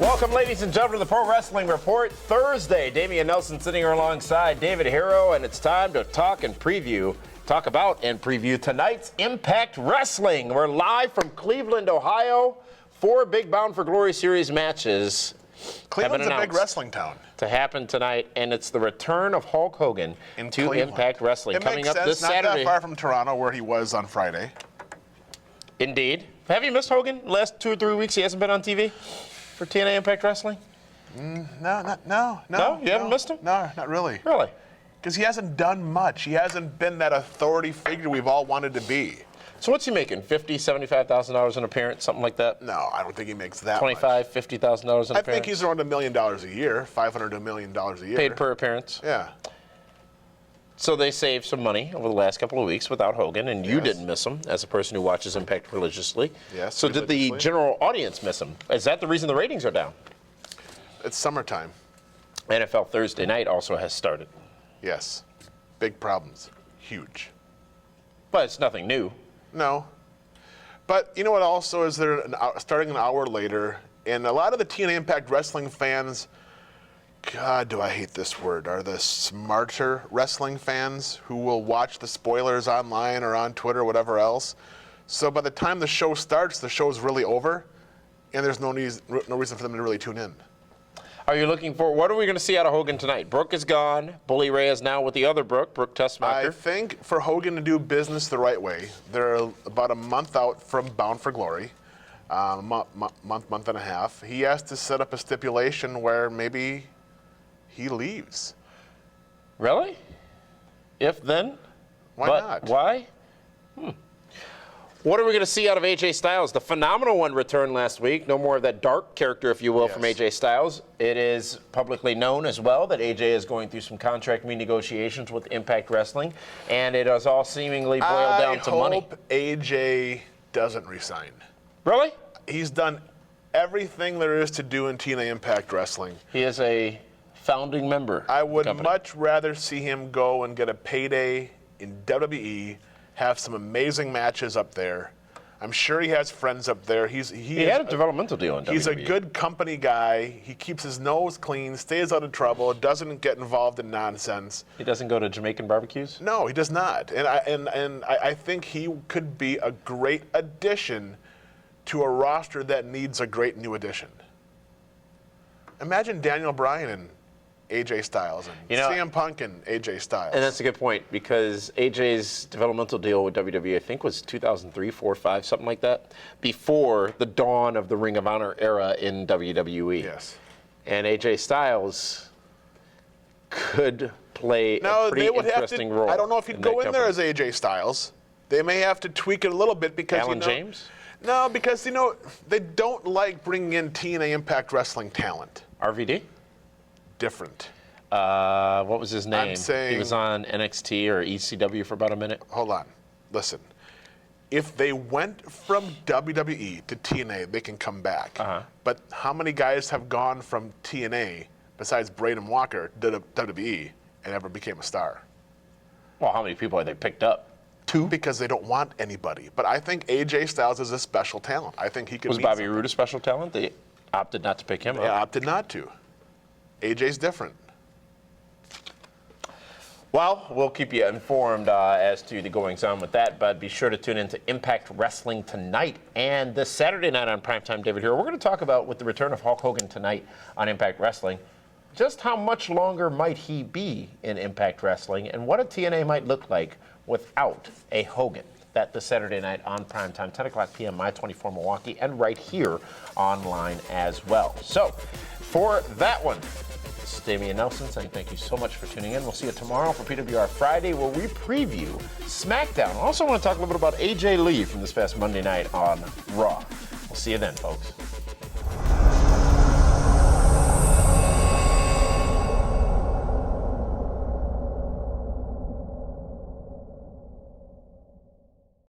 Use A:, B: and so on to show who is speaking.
A: Welcome, ladies and gentlemen, to the Pro Wrestling Report Thursday. Damian Nelson sitting here alongside David Hero, and it's time to talk about and preview tonight's Impact Wrestling. We're live from Cleveland, Ohio. 4 big Bound for Glory Series matches.
B: Cleveland's a big wrestling town.
A: To happen tonight, and it's the return of Hulk Hogan to
B: Cleveland.
A: Impact Wrestling.
B: It
A: coming
B: makes
A: up
B: sense,
A: this Saturday.
B: Not that far from Toronto, where he was on Friday.
A: Indeed. Have you missed Hogan? Last 2 or 3 weeks he hasn't been on TV for TNA Impact Wrestling?
B: No.
A: No? You haven't missed him?
B: No, not really.
A: Really?
B: Because he hasn't done much. He hasn't been that authority figure we've all wanted to be.
A: So what's he making? $50,000, $75,000 an appearance, something like that?
B: No, I don't think he makes that
A: $25,000,
B: much.
A: $50,000 an appearance?
B: I think he's around $1 million a year, $500 to $1 million a year.
A: Paid per appearance?
B: Yeah.
A: So they saved some money over the last couple of weeks without Hogan, and you didn't miss him as a person who watches Impact religiously.
B: Yes,
A: So did the
B: religiously.
A: general audience miss him? Is that the reason the ratings are down?
B: It's summertime.
A: NFL Thursday night also has started.
B: Yes. Big problems. Huge.
A: But it's nothing new.
B: No. But you know what also is there starting an hour later, and a lot of the TNA Impact Wrestling fans, God, do I hate this word, are the smarter wrestling fans who will watch the spoilers online or on Twitter or whatever else. So by the time the show starts, the show's really over, and there's no reason for them to really tune in.
A: Are you looking for, what are we going to see out of Hogan tonight? Brooke is gone. Bully Ray is now with the other Brooke Tessmacher.
B: I think for Hogan to do business the right way, they're about a month out from Bound for Glory, month and a half. He has to set up a stipulation where maybe he leaves.
A: Really? If then?
B: Why not?
A: Why? What are we going to see out of AJ Styles? The phenomenal one returned last week. No more of that dark character, if you will, from AJ Styles. It is publicly known as well that AJ is going through some contract renegotiations with Impact Wrestling, and it is all seemingly boiled down to money.
B: I hope AJ doesn't resign.
A: Really?
B: He's done everything there is to do in TNA Impact Wrestling.
A: He is a founding member.
B: I would
A: company.
B: much rather see him go and get a payday in WWE, have some amazing matches up there. I'm sure he has friends up there. He
A: had a developmental deal in WWE.
B: He's a good company guy. He keeps his nose clean, stays out of trouble, doesn't get involved in nonsense.
A: He doesn't go to Jamaican barbecues?
B: No, he does not. And I think he could be a great addition to a roster that needs a great new addition. Imagine Daniel Bryan and AJ Styles and CM Punk and AJ Styles.
A: And that's a good point, because AJ's developmental deal with WWE, I think, was 2003, 4, 5, something like that, before the dawn of the Ring of Honor era in WWE.
B: Yes.
A: And AJ Styles could play a pretty interesting role.
B: I don't know if he'd go in there as AJ Styles. They may have to tweak it a little bit because
A: Alan James?
B: No, because they don't like bringing in TNA Impact Wrestling talent.
A: RVD?
B: Different.
A: What was his name?
B: I'm saying,
A: he was on NXT or ECW for about a minute.
B: Hold on. Listen. If they went from WWE to TNA, they can come back. But how many guys have gone from TNA, besides Braden Walker, to WWE and ever became a star?
A: Well, how many people have they picked up?
B: 2, because they don't want anybody. But I think AJ Styles is a special talent. I think he could.
A: Was Bobby Roode a special talent? They opted not to pick him up.
B: They opted not to. AJ's different.
A: Well, we'll keep you informed as to the goings-on with that, but be sure to tune into Impact Wrestling tonight and this Saturday night on Primetime David Hero. We're going to talk about, with the return of Hulk Hogan tonight on Impact Wrestling, just how much longer might he be in Impact Wrestling and what a TNA might look like without a Hogan. That this Saturday night on Primetime, 10 o'clock p.m., My24 Milwaukee, and right here online as well. So, for that one, this is Damian Nelson saying thank you so much for tuning in. We'll see you tomorrow for PWR Friday, where we preview SmackDown. I also want to talk a little bit about AJ Lee from this past Monday night on Raw. We'll see you then, folks.